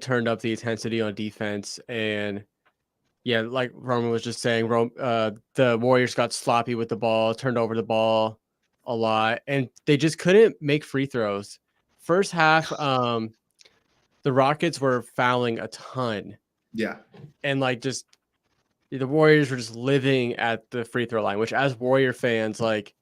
turned up the intensity on defense. And yeah, like Roman was just saying, the Warriors got sloppy with the ball, turned over the ball a lot, and they just couldn't make free throws. First half, the Rockets were fouling a ton. Yeah. And like just the Warriors were just living at the free throw line, which as Warrior fans, like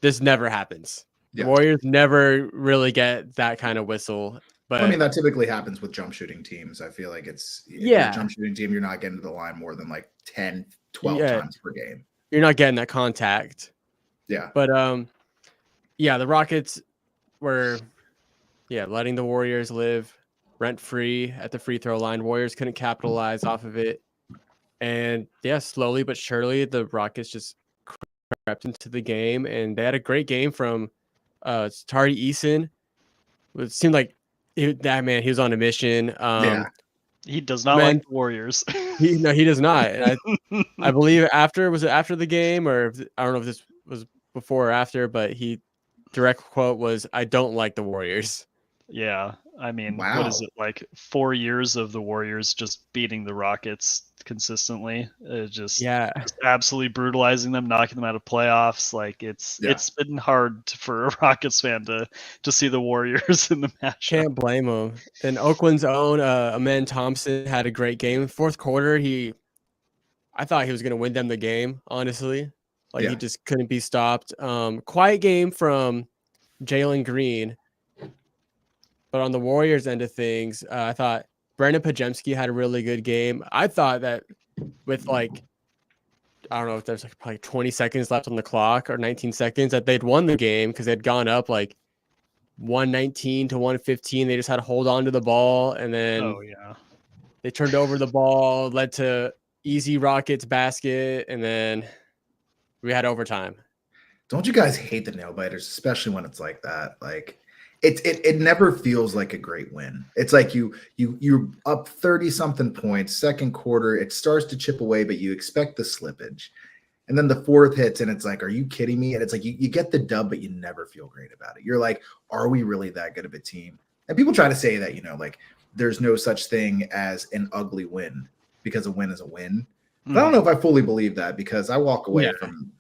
this never happens. The Warriors never really get that kind of whistle. But well, I mean, that typically happens with jump shooting teams. I feel like if you're a jump shooting team, you're not getting to the line more than like 10, 12 times per game. You're not getting that contact. Yeah. But yeah, the Rockets were letting the Warriors live rent free at the free throw line. Warriors couldn't capitalize off of it. And yeah, slowly but surely the Rockets just crept into the game, and they had a great game from Tari Eason. It seemed like he was on a mission. He does not like the Warriors. He does not. And I believe after the game, or I don't know if this was before or after, but direct quote was, "I don't like the Warriors." Yeah, I mean, what is it, like 4 years of the Warriors just beating the Rockets consistently? Just absolutely brutalizing them, knocking them out of playoffs. Like it's been hard for a Rockets fan to see the Warriors in the match. Can't blame them. And Oakland's own Amen Thompson had a great game. Fourth quarter, I thought he was going to win them the game, honestly. Like he just couldn't be stopped. Quiet game from Jalen Green. But on the Warriors end of things, I thought Brandon Podziemski had a really good game. I thought that with I don't know if there's probably 20 seconds left on the clock or 19 seconds, that they'd won the game because they'd gone up 119 to 115. They just had to hold on to the ball, and then they turned over the ball, led to easy Rockets basket, and then we had overtime. Don't you guys hate the nail biters, especially when it's like that? Like it never feels like a great win. It's like you're up 30-something points, second quarter, it starts to chip away, but you expect the slippage. And then the fourth hits, and it's like, are you kidding me? And it's like you get the dub, but you never feel great about it. You're like, are we really that good of a team? And people try to say that, like there's no such thing as an ugly win because a win is a win. But I don't know if I fully believe that, because I walk away from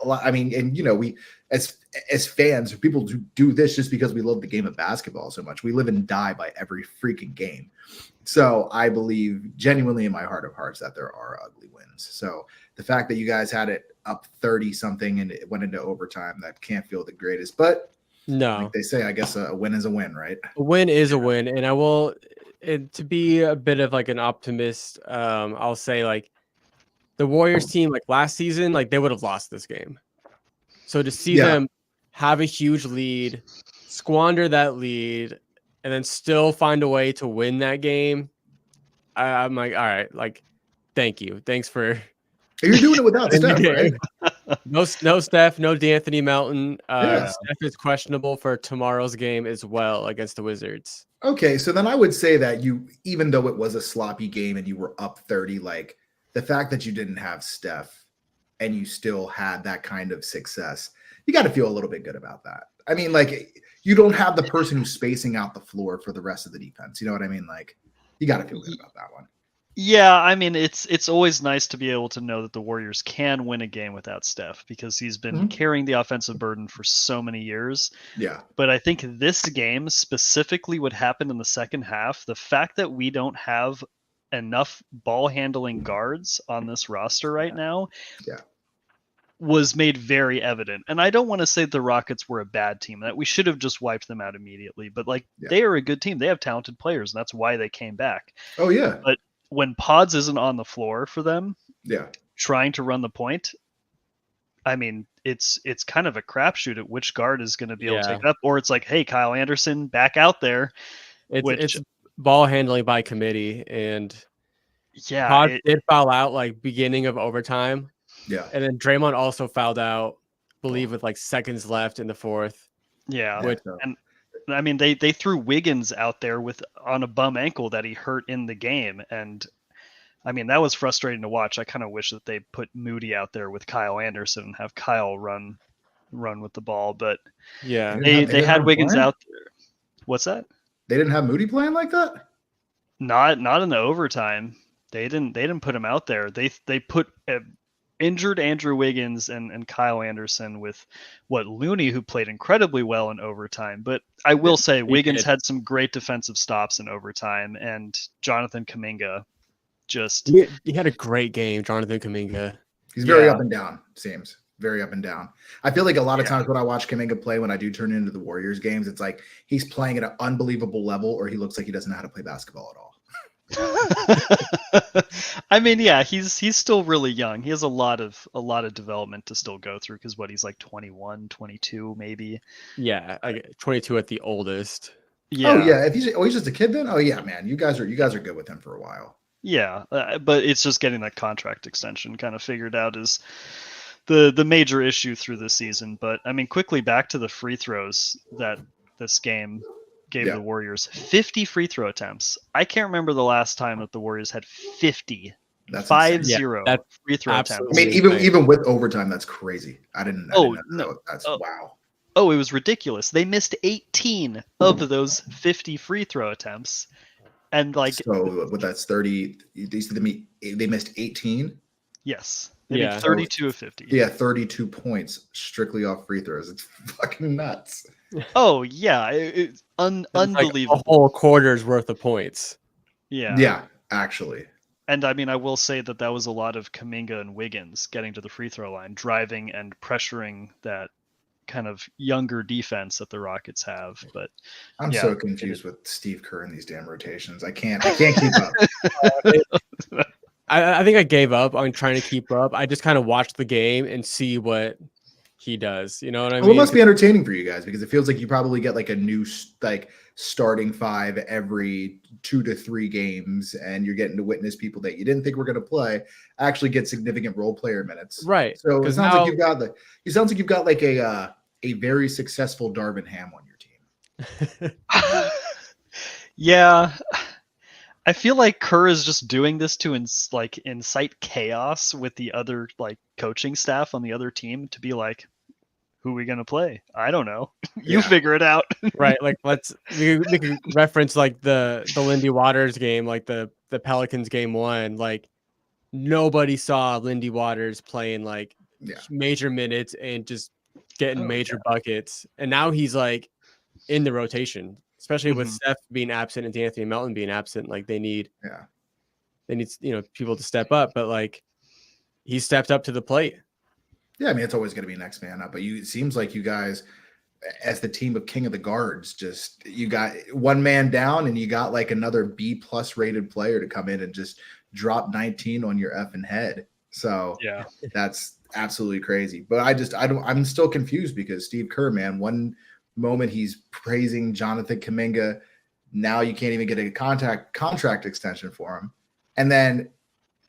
a lot. I mean, and we as fans, people do this just because we love the game of basketball so much. We live and die by every freaking game. So I believe genuinely in my heart of hearts that there are ugly wins. So the fact that you guys had it up 30 something and it went into overtime, that can't feel the greatest. But no, like they say, I guess a win is a win, right? A win is a win. And I will, to be a bit of an optimist, I'll say the Warriors team last season, they would have lost this game. So to see them have a huge lead, squander that lead, and then still find a way to win that game, I'm like, all right, thank you. Thanks for... You're doing it without Steph, right? No Steph, no D'Anthony Melton. Steph is questionable for tomorrow's game as well against the Wizards. Okay, so then I would say that even though it was a sloppy game and you were up 30, the fact that you didn't have Steph and you still had that kind of success, you got to feel a little bit good about that. I mean, you don't have the person who's spacing out the floor for the rest of the defense. You know what I mean? You got to feel good about that one. Yeah, I mean, it's always nice to be able to know that the Warriors can win a game without Steph, because he's been carrying the offensive burden for so many years. Yeah. But I think this game, specifically what happened in the second half, the fact that we don't have enough ball handling guards on this roster right now was made very evident. And I don't want to say the Rockets were a bad team, that we should have just wiped them out immediately, but they are a good team. They have talented players, and that's why they came back. Oh yeah. But when Pods isn't on the floor for them, trying to run the point, I mean, it's kind of a crapshoot at which guard is going to be able to take it up. Or it's like, hey, Kyle Anderson, back out there. It's ball handling by committee, and Pods did foul out beginning of overtime. Yeah, and then Draymond also fouled out, I believe, with seconds left in the fourth. Yeah, and I mean, they threw Wiggins out there on a bum ankle that he hurt in the game, and I mean, that was frustrating to watch. I kind of wish that they put Moody out there with Kyle Anderson and have Kyle run with the ball, but yeah, they had Wiggins out there. What's that? They didn't have Moody playing like that? Not in the overtime. They didn't put him out there. They put injured Andrew Wiggins and Kyle Anderson with Looney, who played incredibly well in overtime. But I will say Wiggins had some great defensive stops in overtime, and Jonathan Kuminga just he had a great game. Jonathan Kuminga. He's very up and down. Seems very up and down. I feel like a lot of times when I watch Kuminga play, when I do turn into the Warriors games, it's like he's playing at an unbelievable level, or he looks like he doesn't know how to play basketball at all. I mean, yeah, he's still really young. He has a lot of development to still go through because he's like 21, 22 maybe. Yeah, like 22 at the oldest. Yeah. Oh yeah, if he's just a kid then. Oh yeah, man, you guys are good with him for a while. Yeah, but it's just getting that contract extension kind of figured out is the major issue through the season. But I mean, quickly back to the free throws that this game gave the Warriors. 50 free throw attempts. I can't remember the last time that the Warriors had 50. That's 5-0 that's free throw attempts. I mean, even with overtime, that's crazy. I didn't know. That's wow. Oh, it was ridiculous. They missed 18 of those 50 free throw attempts. And like, so that's 30. They missed 18. Yes. They made 32 of 50. Yeah, 32 points strictly off free throws. It's fucking nuts. Oh yeah, it's unbelievable. Like a whole quarter's worth of points. Yeah, actually. And I mean, I will say that was a lot of Kuminga and Wiggins getting to the free throw line, driving and pressuring that kind of younger defense that the Rockets have. But I'm so confused with Steve Kerr and these damn rotations. I can't keep up. I think I gave up on trying to keep up. I just kind of watched the game and see what he does. You know what I mean? Well, it must be entertaining for you guys because it feels like you probably get like a new starting five every 2 to 3 games, and you're getting to witness people that you didn't think were going to play actually get significant role player minutes. Right. So it sounds like you've got like a very successful Darvin Ham on your team. Yeah. I feel like Kerr is just doing this to incite chaos with the other like coaching staff on the other team to be like, who are we gonna play? I don't know. You figure it out. Right. Like we can reference like the Lindy Waters game, like the Pelicans game 1. Like nobody saw Lindy Waters playing like major minutes and just getting major buckets. And now he's like in the rotation. Especially with Steph being absent and D'Anthony Melton being absent, like they need people to step up. But like he stepped up to the plate. Yeah, I mean it's always going to be next man up. But it seems like you guys, as the team of King of the Guards, you got one man down and you got like another B+ rated player to come in and just drop 19 on your effing head. So that's absolutely crazy. But I'm still confused because Steve Kerr, man, one moment he's praising Jonathan Kuminga. Now you can't even get a contract extension for him. And then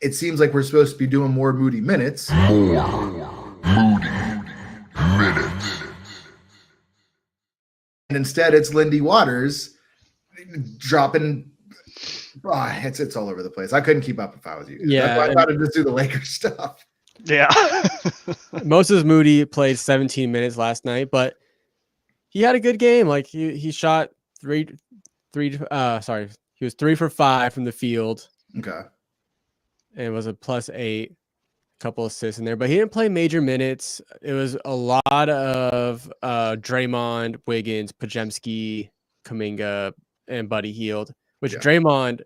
it seems like we're supposed to be doing more Moody minutes. And instead it's Lindy Waters dropping. It's all over the place. I couldn't keep up if I was you. Yeah. That's why I thought I'd just do the Lakers stuff. Yeah. Moses Moody played 17 minutes last night, but he had a good game. Like he shot he was 3 for 5 from the field. Okay. And it was a +8, couple assists in there, but he didn't play major minutes. It was a lot of Draymond, Wiggins, Podziemski, Kuminga, and Buddy Hield. Which Draymond,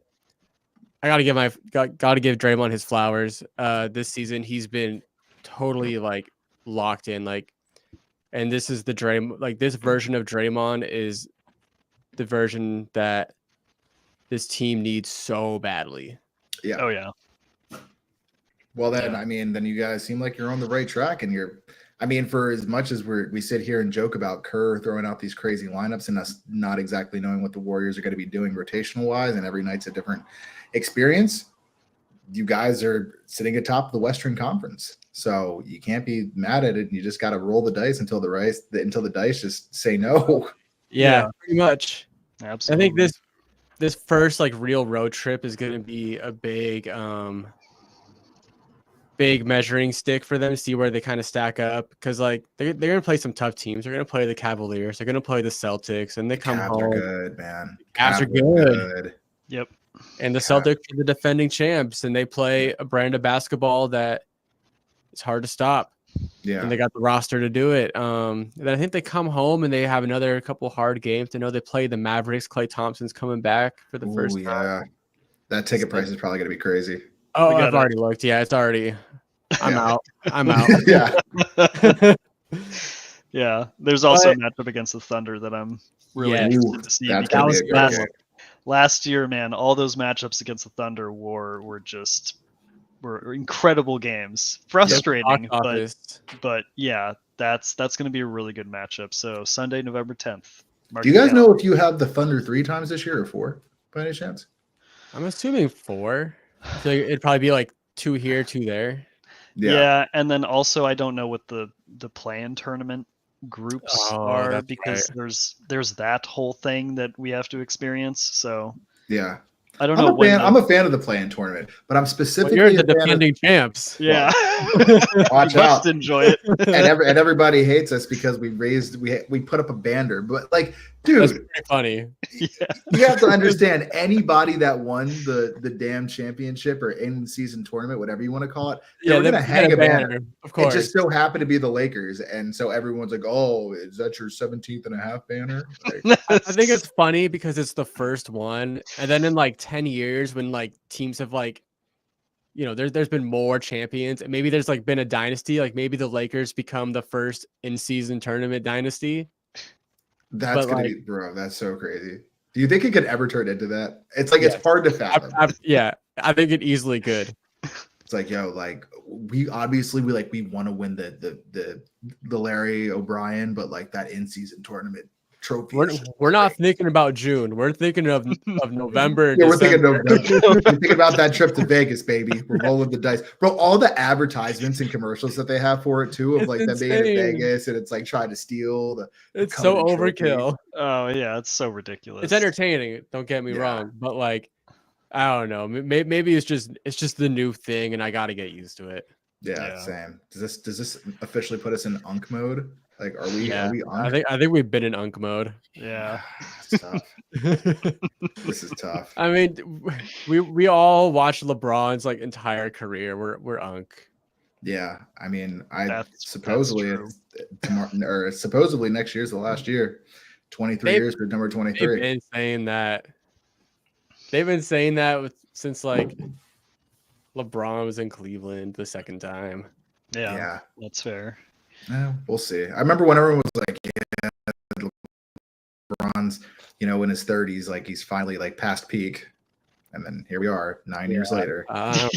I gotta give Draymond his flowers. This season he's been totally like locked in, like. And this is this version of Draymond is the version that this team needs so badly. Yeah. Oh yeah. Well then, I mean, then you guys seem like you're on the right track, and for as much as we sit here and joke about Kerr throwing out these crazy lineups and us not exactly knowing what the Warriors are going to be doing rotational wise, and every night's a different experience. You guys are sitting atop the Western Conference. So you can't be mad at it. You just got to roll the dice until the dice just say no. Yeah, pretty much. Absolutely. I think this first like real road trip is going to be a big measuring stick for them to see where they kind of stack up. Because like they're going to play some tough teams. They're going to play the Cavaliers. They're going to play the Celtics, and they come home. Are good, man. Cavs are good. Yep. And the Celtics are the defending champs, and they play a brand of basketball that is hard to stop. Yeah. And they got the roster to do it. And then I think they come home and they have another couple hard games. I know they play the Mavericks. Klay Thompson's coming back for the first time. Yeah. That ticket price is probably going to be crazy. Oh, I've already looked. Yeah, it's already. I'm out. Yeah. Yeah. There's also a matchup against the Thunder that I'm really interested to see. Because last year, man, all those matchups against the Thunder were incredible games. Frustrating, but yeah, that's going to be a really good matchup. So Sunday, November 10th. Do you guys know if you have the Thunder 3 times this year or 4 by any chance? I'm assuming 4. I feel like it'd probably be like 2 here, 2 there. Yeah, and then also I don't know what the play-in tournament groups are, because there's that whole thing that we have to experience. So yeah, I don't know. I'm a fan of the play-in tournament, but I'm specifically you're the defending champs. Yeah, watch out, enjoy it. and everybody hates us because we put up a banner, but like, dude, that's pretty funny. Yeah. You have to understand, anybody that won the damn championship or in-season tournament, whatever you want to call it, they're gonna hang a banner. Of course, it just so happened to be the Lakers, and so everyone's like, "Oh, is that your 17th and a half banner?" Like, I think it's funny because it's the first one, and then in like 10 years, when like teams have like, you know, there's been more champions, and maybe there's like been a dynasty, like maybe the Lakers become the first in-season tournament dynasty. That's gonna be, bro. That's so crazy. Do you think it could ever turn into that? It's like, it's hard to fathom. I think it easily could. It's like, yo, like we want to win the Larry O'Brien, but like that in-season tournament trophy. We're not thinking about June. We're thinking of November. Yeah, we're thinking November. We're thinking about that trip to Vegas, baby. We're rolling the dice, bro. All the advertisements and commercials that they have for it too, of like them being in Vegas, and it's like trying to steal the. It's so overkill. Oh yeah, it's so ridiculous. It's entertaining. Don't get me wrong, but like, I don't know. Maybe it's just the new thing, and I got to get used to it. Yeah, same. Does this officially put us in Unk mode? Like, are we Unk? I think we've been in Unk mode. Yeah. It's tough. This is tough. I mean, we all watched LeBron's like entire career. We're Unk. Yeah. I mean, supposedly next year's the last year. 23 years for number 23. They've been saying that. They've been saying that since like LeBron was in Cleveland the second time. Yeah. That's fair. Yeah, we'll see. I remember when everyone was like, yeah, LeBron's, in his 30s, like he's finally like past peak. And then here we are 9 years later. I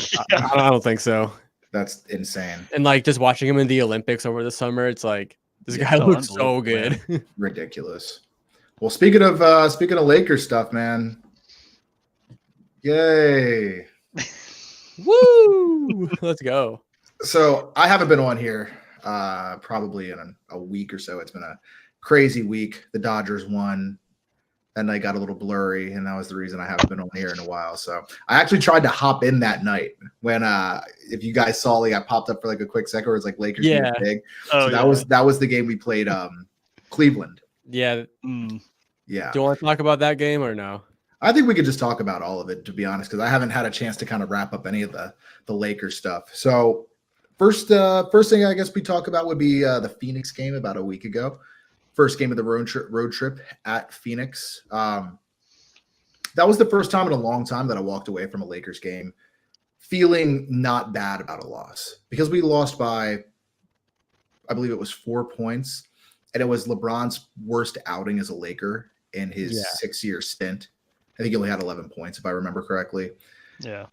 don't think so. That's insane. And like just watching him in the Olympics over the summer, it's like this guy looks so good. Ridiculous. Well, speaking of Lakers stuff, man. Yay. Woo! Let's go. So I haven't been on here probably in a week or so. It's been a crazy week. The Dodgers won, and I got a little blurry, and that was the reason I haven't been on here in a while. So I actually tried to hop in that night when if you guys saw, like I popped up for like a quick second where it's like Lakers big. So that was the game we played Cleveland. Yeah. Yeah. Do you want to talk about that game or no? I think we could just talk about all of it, to be honest, because I haven't had a chance to kind of wrap up any of the Lakers stuff. So first thing I guess we talk about would be the Phoenix game about a week ago. First game of the road trip at Phoenix. That was the first time in a long time that I walked away from a Lakers game feeling not bad about a loss, because we lost by, I believe it was 4 points, and it was LeBron's worst outing as a Laker in his 6-year stint. I think he only had 11 points, if I remember correctly. Yeah.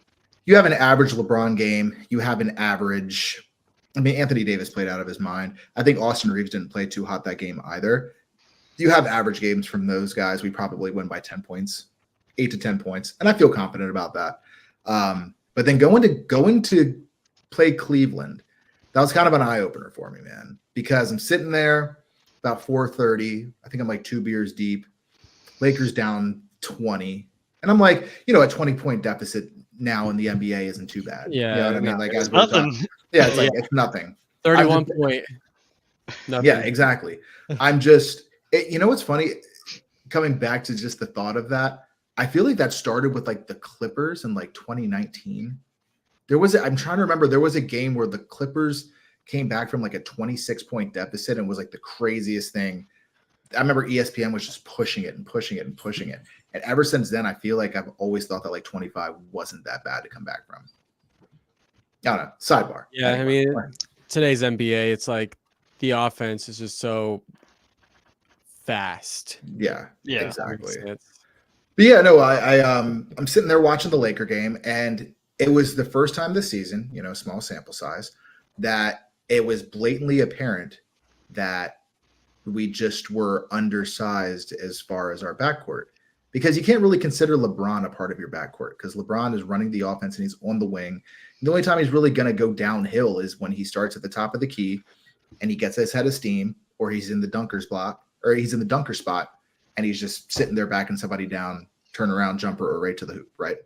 You have an average LeBron game. You have an average. I mean, Anthony Davis played out of his mind. I think Austin Reeves didn't play too hot that game either. You have average games from those guys. We probably win by 10 points, 8 to 10 points. And I feel confident about that. But then going to play Cleveland, that was kind of an eye-opener for me, man, because I'm sitting there about 4:30. I think I'm like 2 beers deep. Lakers down 20. And I'm like, a 20-point deficit now in the NBA isn't too bad. Yeah. You know what I mean? Like, it's nothing. Yeah, it's like it's nothing. 31 point. Nothing. Yeah, exactly. I'm just, what's funny? Coming back to just the thought of that, I feel like that started with like the Clippers in like 2019. I'm trying to remember, there was a game where the Clippers came back from like a 26-point deficit and was like the craziest thing. I remember ESPN was just pushing it and pushing it and pushing it. And ever since then, I feel like I've always thought that like 25 wasn't that bad to come back from. I don't know. Sidebar. Yeah, anyway. I mean, today's NBA, it's like the offense is just so fast. Yeah, exactly. But yeah, no, I'm sitting there watching the Laker game, and it was the first time this season, small sample size, that it was blatantly apparent that we just were undersized as far as our backcourt, because you can't really consider LeBron a part of your backcourt because LeBron is running the offense and he's on the wing. The only time he's really going to go downhill is when he starts at the top of the key and he gets his head of steam, or he's in the dunker spot, and he's just sitting there backing somebody down, turn around jumper or right to the hoop, right?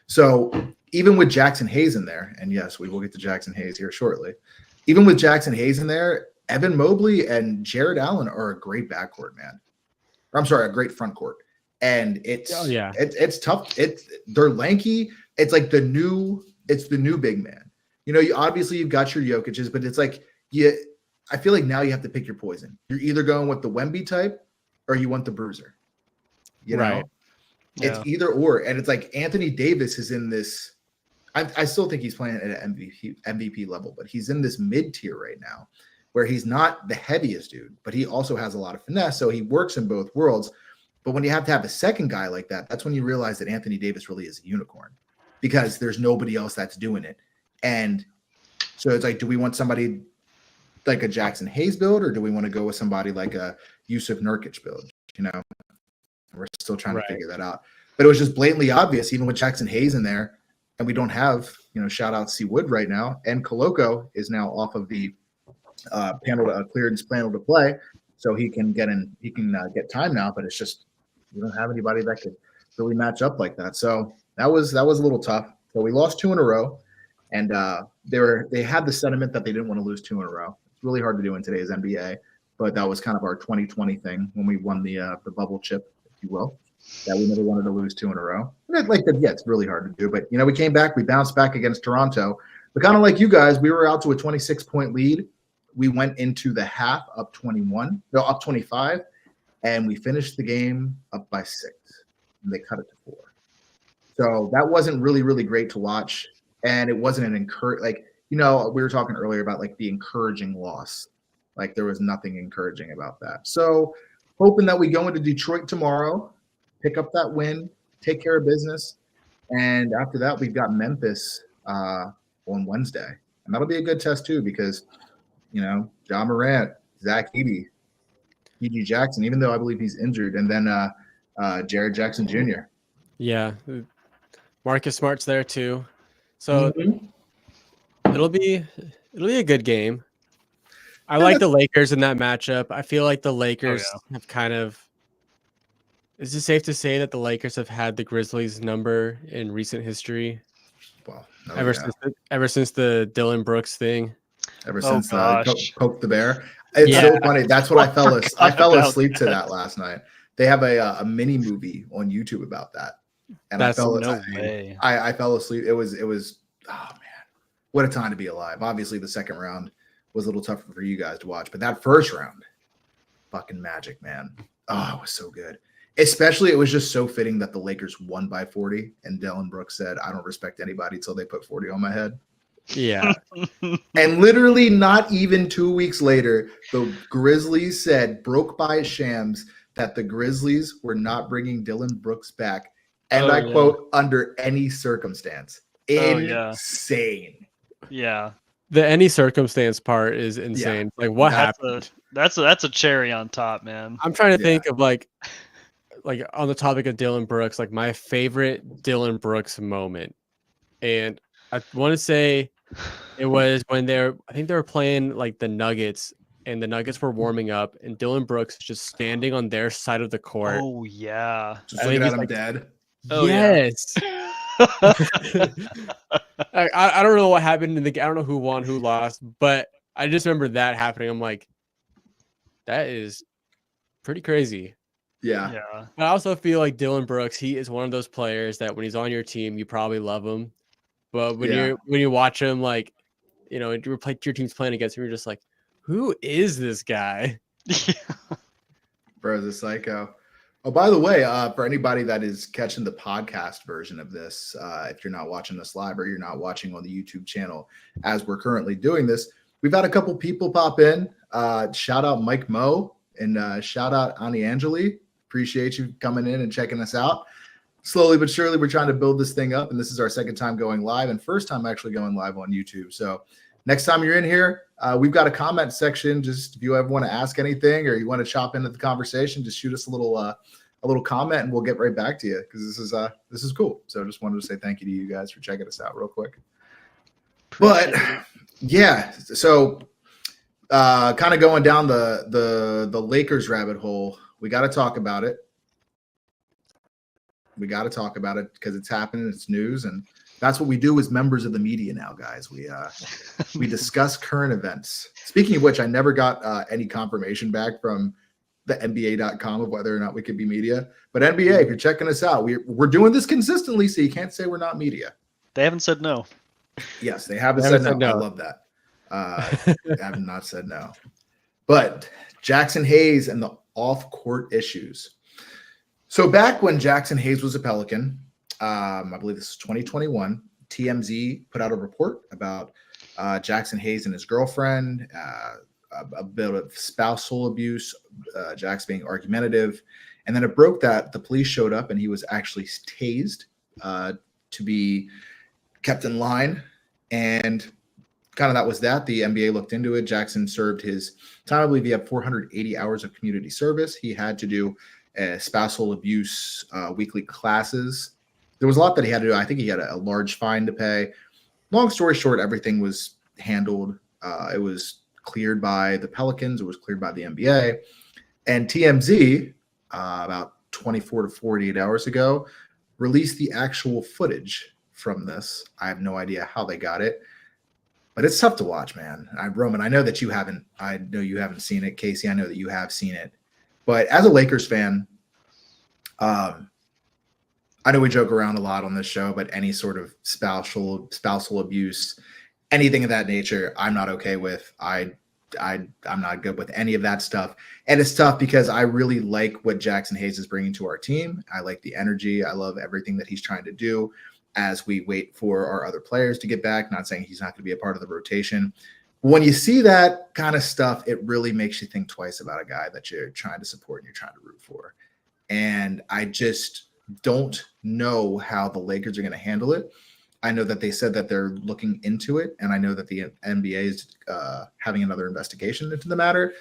So even with Jackson Hayes in there, and yes, we will get to Jackson Hayes here shortly. Even with Jackson Hayes in there, Evan Mobley and Jared Allen are a great backcourt, man. I'm sorry, a great front court. And it's tough. They're lanky. It's like the new big man. Obviously you've got your Jokic's, but it's like I feel like now you have to pick your poison. You're either going with the Wemby type or you want the bruiser. Right. It's either or. And it's like Anthony Davis is in this. I still think he's playing at an MVP level, but he's in this mid-tier right now where he's not the heaviest dude, but he also has a lot of finesse. So he works in both worlds. But when you have to have a second guy like that, that's when you realize that Anthony Davis really is a unicorn, because there's nobody else that's doing it. And so it's like, do we want somebody like a Jackson Hayes build, or do we want to go with somebody like a Yusuf Nurkic build? We're still trying to figure that out. But it was just blatantly obvious, even with Jackson Hayes in there, and we don't have, shout out C. Wood right now, and Koloko is now off of the clearance panel to play, so he can get in. He can get time now, but it's just we don't have anybody that could really match up like that. So that was a little tough. So we lost 2 in a row, and they had the sentiment that they didn't want to lose 2 in a row. It's really hard to do in today's NBA, but that was kind of our 2020 thing when we won the bubble chip, if you will. That we never wanted to lose 2 in a row. It's really hard to do, but we came back, we bounced back against Toronto. But kind of like you guys, we were out to a 26-point lead. We went into the half up 25, and we finished the game up by 6, and they cut it to 4. So that wasn't really, really great to watch, and it wasn't an we were talking earlier about like the encouraging loss. Like there was nothing encouraging about that. So hoping that we go into Detroit tomorrow, pick up that win, take care of business, and after that we've got Memphis on Wednesday, and that'll be a good test too, because Ja Morant, Zach Edey, PG Jackson, even though I believe he's injured, and then Jared Jackson Jr. Yeah, Marcus Smart's there too, so it'll be a good game. I like the Lakers in that matchup. I feel like the Lakers have kind of. Is it safe to say that the Lakers have had the Grizzlies' number in recent history? Well, ever since the Dylan Brooks thing. Ever since Poke the Bear. It's so funny. That's what I fell asleep to that last night. They have a mini movie on YouTube about that. And I fell asleep. It was oh man, what a time to be alive. Obviously the second round was a little tougher for you guys to watch, but that first round, fucking magic, man. Oh, it was so good. Especially, it was just so fitting that the Lakers won by 40, and Dylan Brooks said, "I don't respect anybody until they put 40 on my head." Yeah. And literally not even 2 weeks later, the Grizzlies said, broke by Shams, that the Grizzlies were not bringing Dylan Brooks back. And I quote, under any circumstance. Insane. Yeah. The any circumstance part is insane. Yeah. Like what happened? That's a cherry on top, man. I'm trying to think of like on the topic of Dylan Brooks, like my favorite Dylan Brooks moment. And I want to say it was when I think they were playing like the Nuggets, and the Nuggets were warming up, and Dylan Brooks was just standing on their side of the court. Oh yeah. Just looking at him dead. Oh, yes. Yeah. I don't know what happened in the game. I don't know who won, who lost, but I just remember that happening. I'm like, that is pretty crazy. Yeah. I also feel like Dylan Brooks, he is one of those players that when he's on your team, you probably love him. But when you watch him, like, you know, your team's playing against him, you're just like, who is this guy? Bro's a psycho. Oh, by the way, for anybody that is catching the podcast version of this, if you're not watching this live or you're not watching on the YouTube channel as we're currently doing this, we've had a couple people pop in. Shout out Mike Moe and shout out Ani Angeli. Appreciate you coming in and checking us out. Slowly but surely, we're trying to build this thing up, and this is our second time going live and first time actually going live on YouTube. So next time you're in here, we've got a comment section. Just if you ever want to ask anything or you want to chop into the conversation, just shoot us a little comment and we'll get right back to you, because this is cool. So I just wanted to say thank you to you guys for checking us out real quick. But yeah, so kind of going down the Lakers rabbit hole, we got to talk about it. We got to talk about it because it's happening. It's news, and that's what we do as members of the media now, guys. We discuss current events. Speaking of which, I never got any confirmation back from the NBA.com of whether or not we could be media. But NBA, if you're checking us out, we're doing this consistently, so you can't say we're not media. They haven't said no. Yes, they haven't said no. I love that. They have not said no. But Jackson Hayes and the off-court issues. So back when Jackson Hayes was a Pelican, I believe this is 2021, TMZ put out a report about Jackson Hayes and his girlfriend, a bit of spousal abuse, Jack's being argumentative. And then it broke that the police showed up and he was actually tased to be kept in line. And kind of that was that. The NBA looked into it. Jackson served his time. I believe he had 480 hours of community service. He had to do spousal abuse weekly classes. There was a lot that he had to do. I think he had a large fine to pay. Long story short, everything was handled. It was cleared by the Pelicans. It was cleared by the NBA. And TMZ, about 24 to 48 hours ago, released the actual footage from this. I have no idea how they got it, but it's tough to watch, man. Roman, I know that you haven't. I know you haven't seen it. Casey, I know that you have seen it. But as a Lakers fan, I know we joke around a lot on this show, but any sort of spousal abuse, anything of that nature, I'm not okay with. I'm not good with any of that stuff. And it's tough because I really like what Jackson Hayes is bringing to our team. I like the energy. I love everything that he's trying to do as we wait for our other players to get back. Not saying he's not going to be a part of the rotation. When you see that kind of stuff, it really makes you think twice about a guy that you're trying to support and you're trying to root for. And I just don't know how the Lakers are going to handle it. I know that they said that they're looking into it, and I know that the NBA is having another investigation into the matter.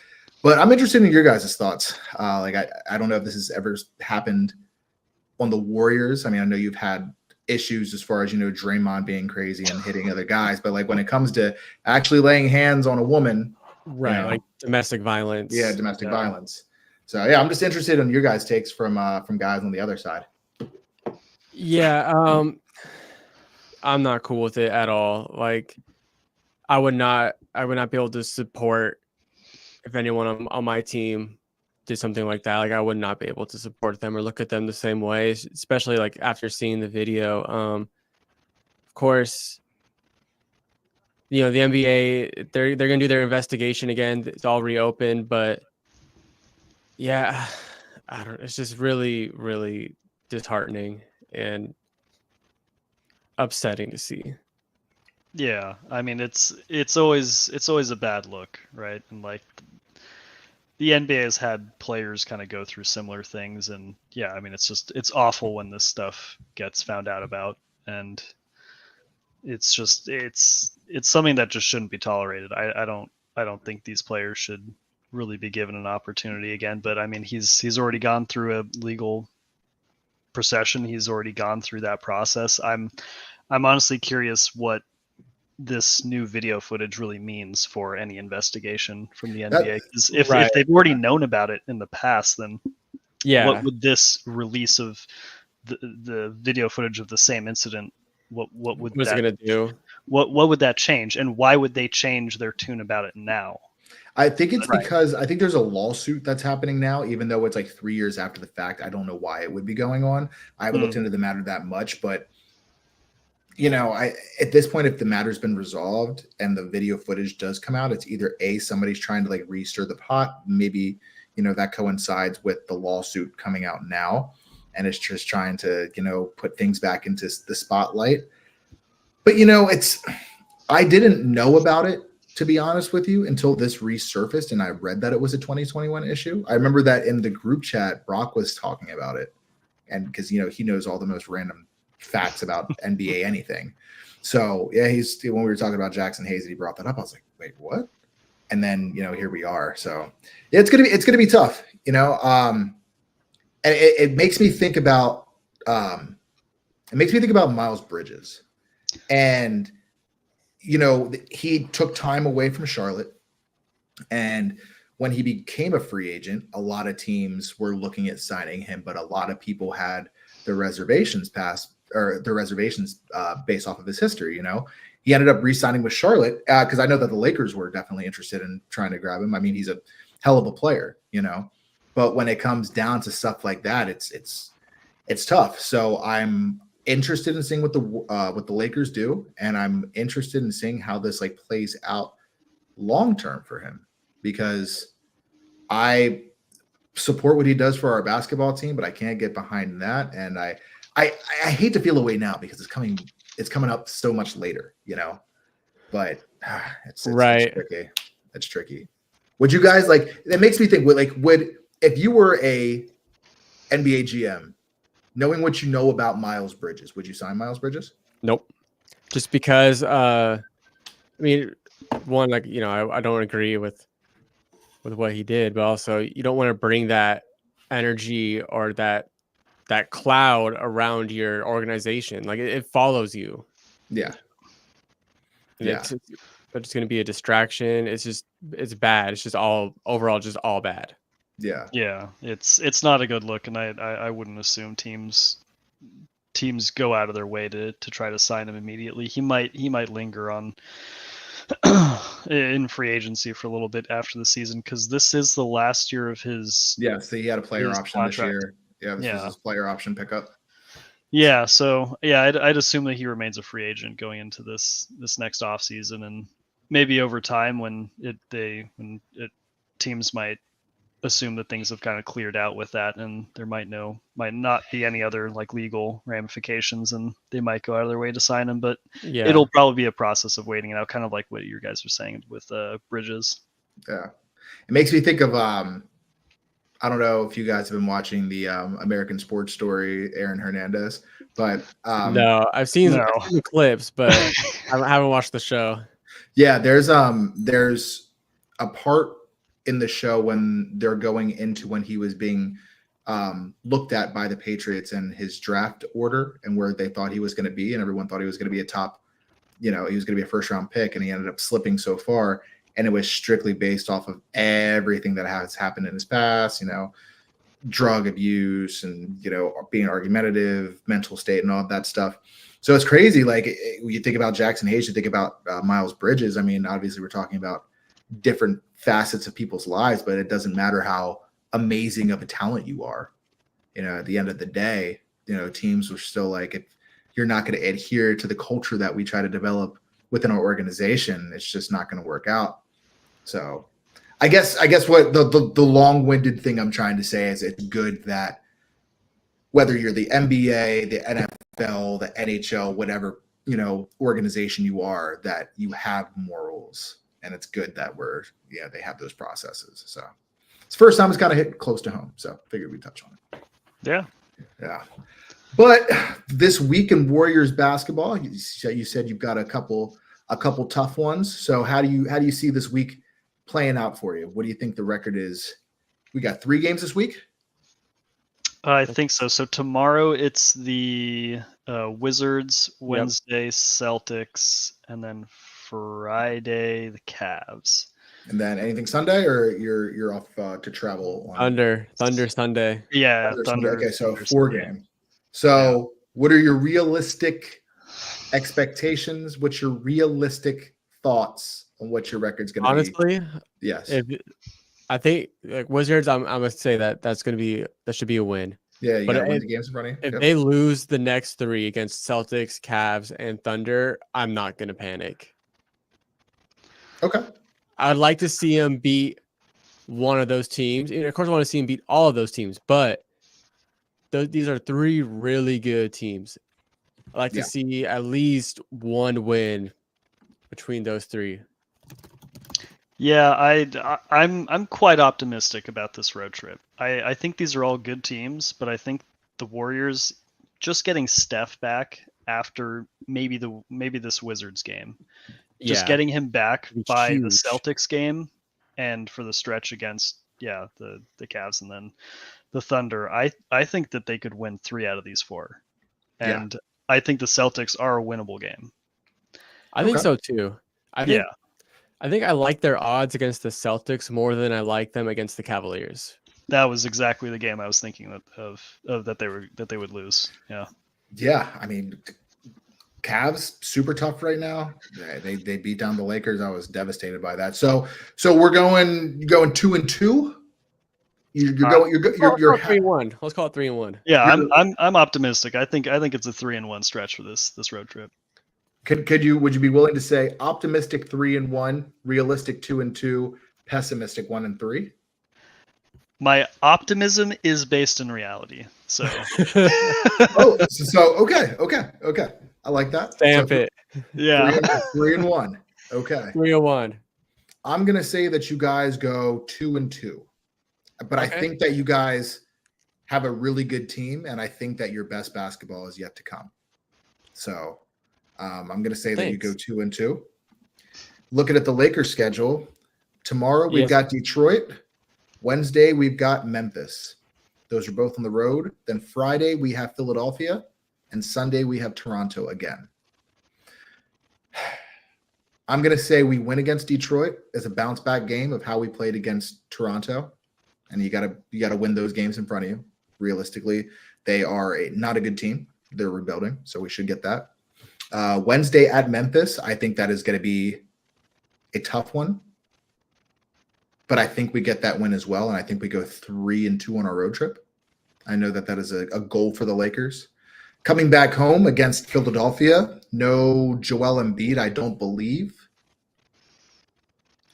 But I'm interested in your guys' thoughts. I don't know if this has ever happened on the Warriors. I mean, I know you've had issues as far as, Draymond being crazy and hitting other guys, but like when it comes to actually laying hands on a woman, right? Like domestic violence. Yeah, domestic violence. So yeah, I'm just interested in your guys' takes from guys on the other side. Yeah, I'm not cool with it at all. Like, I would not be able to support if anyone on my team did something like that. Like, I would not be able to support them or look at them the same way, especially like after seeing the video. Of course, the NBA, they're gonna do their investigation again. It's all reopened, but yeah, it's just really, really disheartening and upsetting to see. Yeah, I mean it's always a bad look, right? And like the NBA has had players kind of go through similar things, and yeah, I mean it's awful when this stuff gets found out about, and it's something that just shouldn't be tolerated. I don't think these players should really be given an opportunity again. But I mean he's already gone through a legal procession. He's already gone through that process. I'm honestly curious what this new video footage really means for any investigation from the NBA. Because if they've already known about it in the past, then what would this release of the video footage of the same incident, what would it gonna do? What would that change, and why would they change their tune about it now? I think it's because I think there's a lawsuit that's happening now, even though it's like 3 years after the fact. I don't know why it would be going on. I haven't looked into the matter that much, but at this point, if the matter's been resolved and the video footage does come out, it's either somebody's trying to like re-stir the pot. Maybe, that coincides with the lawsuit coming out now, and it's just trying to, put things back into the spotlight. But, I didn't know about it, to be honest with you, until this resurfaced and I read that it was a 2021 issue. I remember that in the group chat, Brock was talking about it. And because, he knows all the most random facts about NBA anything. So, yeah, when we were talking about Jackson Hayes, he brought that up. I was like, wait, what? And then, here we are. So, yeah, it's going to be tough, and it makes me think about Miles Bridges. And he took time away from Charlotte, and when he became a free agent, a lot of teams were looking at signing him, but a lot of people had their reservations based off of his history. He ended up re-signing with Charlotte because I know that the Lakers were definitely interested in trying to grab him. I mean, he's a hell of a player, but when it comes down to stuff like that, it's tough. So I'm interested in seeing what the Lakers do, and I'm interested in seeing how this like plays out long term for him, because I support what he does for our basketball team, but I can't get behind that. And I hate to feel away now because it's coming up so much later, but it's tricky. It's tricky. Would you guys it makes me think, if you were a NBA GM, knowing what you know about Miles Bridges, would you sign Miles Bridges? Nope. Just because, I don't agree with what he did, but also you don't want to bring that energy or that cloud around your organization. Like it follows you. Yeah. And it's just going to be a distraction. It's bad. It's just all bad. Yeah, it's not a good look, and I wouldn't assume teams go out of their way to try to sign him immediately. He might linger on in free agency for a little bit after the season, because this is the last year of his. Yeah, so he had a player option contract this year. Yeah, this is his player option pickup. Yeah, so I'd assume that he remains a free agent going into this next offseason, and maybe over time when teams might assume that things have kind of cleared out with that, and there might not be any other like legal ramifications, and they might go out of their way to sign him. But it'll probably be a process of waiting it out, kind of like what you guys were saying with Bridges. Yeah, it makes me think of I don't know if you guys have been watching the American Sports Story, Aaron Hernandez, but no, I've seen the clips, but I haven't watched the show. Yeah, there's a part in the show when they're going into when he was being looked at by the Patriots and his draft order and where they thought he was going to be, and everyone thought he was going to be a top, he was going to be a first round pick, and he ended up slipping so far. And it was strictly based off of everything that has happened in his past, drug abuse and, being argumentative, mental state and all of that stuff. So it's crazy. Like when you think about Jackson Hayes, you think about Miles Bridges. I mean, obviously we're talking about different facets of people's lives, but it doesn't matter how amazing of a talent you are. At the end of the day, teams are still like, if you're not going to adhere to the culture that we try to develop within our organization, it's just not going to work out. So I guess what the long-winded thing I'm trying to say is it's good that whether you're the NBA, the NFL, the NHL, whatever, organization you are, that you have morals. And it's good that they have those processes. So it's the first time it's kind of hit close to home. So figured we'd touch on it. Yeah. Yeah. But this week in Warriors basketball, you said you've got a couple tough ones. So how do you see this week playing out for you? What do you think the record is? We got 3 games this week? I think so. So tomorrow it's the Wizards, Wednesday Celtics, and then Friday the Cavs. And then anything Sunday, or you're off to travel on Thunder Sunday? Yeah, Thunder. Okay, so 4 games. So what are your realistic expectations? What's your realistic thoughts on what your record's going to be? Honestly, Yes. I think like Wizards, I'm gonna say that should be a win. Yeah, you But got to win the games in front of you. if Yep. they lose the next 3 against Celtics, Cavs, and Thunder, I'm not gonna panic. Okay. I'd like to see them beat one of those teams. And of course, I want to see them beat all of those teams, but these are 3 really good teams. I'd like to see at least one win between those 3. Yeah, I'm quite optimistic about this road trip. I think these are all good teams, but I think the Warriors just getting Steph back after maybe this Wizards game, just getting him back by the Celtics game, and for the stretch against the Cavs and then the Thunder, I think that they could win 3 out of these 4, and I think the Celtics are a winnable game. I think so too. I think I like their odds against the Celtics more than I like them against the Cavaliers. That was exactly the game I was thinking of that they would lose. Yeah. Yeah, I mean, Cavs super tough right now. They beat down the Lakers. I was devastated by that. So we're going 2-2. You're 3-1. Let's call it 3-1. Yeah, I'm optimistic. I think it's a 3-1 stretch for this road trip. Would you be willing to say optimistic 3-1, realistic 2-2, pessimistic 1-3? My optimism is based in reality. So okay. I like that. Stamp it. Yeah. 3-1. Okay. 3-1. I'm gonna say that you guys go 2-2. But I think that you guys have a really good team, and I think that your best basketball is yet to come. So I'm going to say that you go 2-2. Looking at the Lakers schedule, tomorrow we've got Detroit. Wednesday we've got Memphis. Those are both on the road. Then Friday we have Philadelphia, and Sunday we have Toronto again. I'm going to say we win against Detroit as a bounce back game of how we played against Toronto. And you gotta win those games in front of you. Realistically, they are not a good team. They're rebuilding, so we should get that. Wednesday at Memphis, I think that is going to be a tough one, but I think we get that win as well, and I think we go 3-2 on our road trip. I know that is a goal for the Lakers. Coming back home against Philadelphia, no Joel Embiid, I don't believe.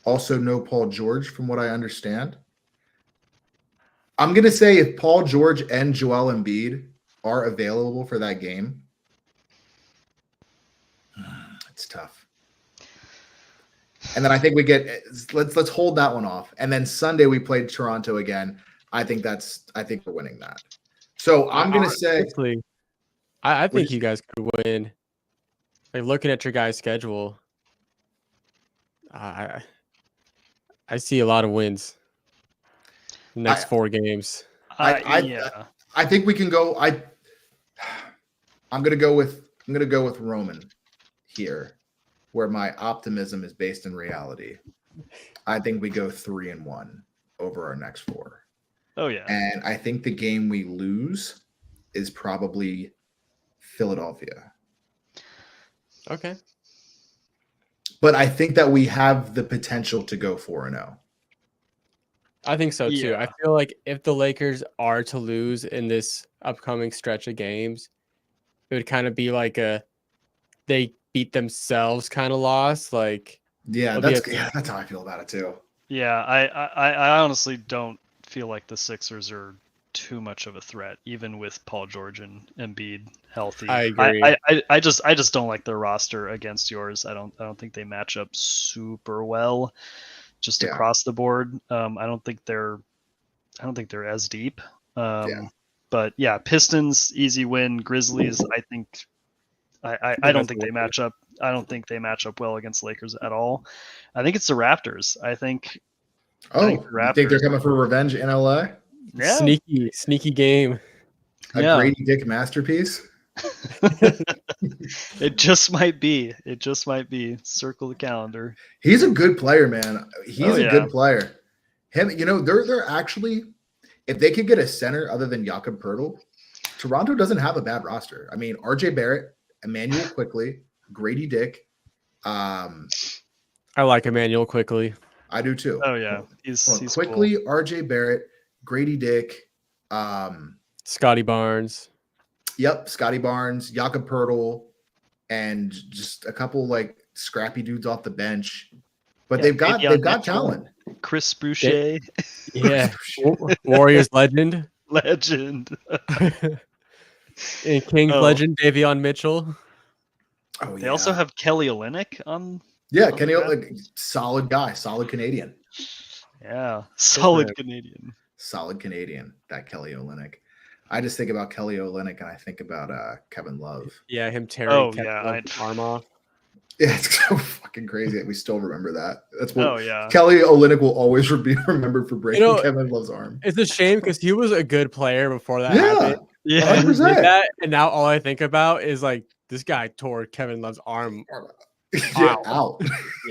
Also, no Paul George, from what I understand. I'm going to say if Paul George and Joel Embiid are available for that game, it's tough. And then I think we get let's hold that one off. And then Sunday we played Toronto again. I think we're winning that. So I'm going to say I think you guys could win. Like looking at your guys' schedule, I see a lot of wins. Next 4 games. I think we can go. I'm gonna go with Roman here, where my optimism is based in reality. I think we go 3-1 over our next 4. Oh yeah. And I think the game we lose is probably Philadelphia. Okay. But I think that we have the potential to go 4-0. I think so too. Yeah. I feel like if the Lakers are to lose in this upcoming stretch of games, it would kind of be like they beat themselves kind of loss. Like that's how I feel about it too. Yeah, I honestly don't feel like the Sixers are too much of a threat, even with Paul George and Embiid healthy. I agree. I just don't like their roster against yours. I don't think they match up super well. Just across the board. I don't think they're as deep. But yeah, Pistons easy win. Grizzlies, I think I don't think they match up. I don't think they match up well against Lakers at all. I think it's the Raptors. I think you think they're coming for revenge in LA? Yeah. Sneaky game. A Grady Dick masterpiece. It just might be. Circle the calendar. He's a good player, man. He's a good player. Him, they're actually, if they could get a center other than Jakob Poeltl, Toronto doesn't have a bad roster. I mean, RJ Barrett, Emmanuel Quickley, Grady Dick, I like Emmanuel Quickly. I do too. Oh yeah, he's Quickly, cool. RJ Barrett, Grady Dick, Scotty Barnes. Yep, Scotty Barnes, Jakob Pertl, and just a couple like scrappy dudes off the bench. But they've got talent. Chris Boucher. Yeah. Warriors legend. Legend. And Kings legend Davion Mitchell. Oh, they also have Kelly Olynyk on. Yeah, Kenny, like, solid guy, solid Canadian. Yeah, solid Canadian. Solid Canadian, that Kelly Olynyk. I just think about Kelly Olynyk and I think about Kevin Love. Yeah, him tearing Love's arm off. Yeah, it's so fucking crazy that we still remember that. That's what yeah. Kelly Olynyk will always be remembered for breaking Kevin Love's arm. It's a shame because he was a good player before that happened. Yeah, 100%. And now all I think about is like this guy tore Kevin Love's arm. Out.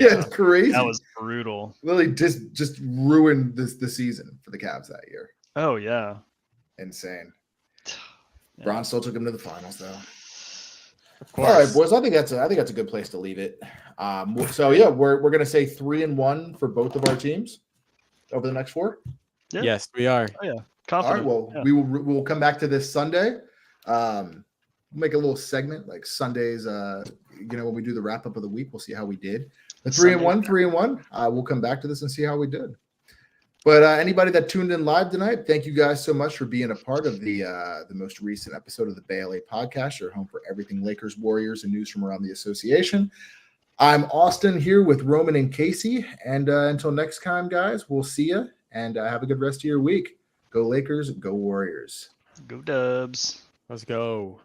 Yeah, it's crazy. That was brutal. Literally just ruined the season for the Cavs that year. Oh yeah, insane. Yeah. Bron still took him to the finals though. Of course. All right, boys. I think that's a good place to leave it. So yeah, we're gonna say 3-1 for both of our teams over the next 4. Yeah. Yes, we are. Oh yeah. All Confident. right. Well, we will come back to this Sunday. We'll make a little segment like Sundays. When we do the wrap up of the week, we'll see how we did. The 3-1. We'll come back to this and see how we did. But anybody that tuned in live tonight, thank you guys so much for being a part of the most recent episode of the Bay LA podcast, your home for everything Lakers, Warriors, and news from around the association. I'm Austin here with Roman and Casey. And until next time, guys, we'll see you and have a good rest of your week. Go Lakers, go Warriors. Go Dubs. Let's go.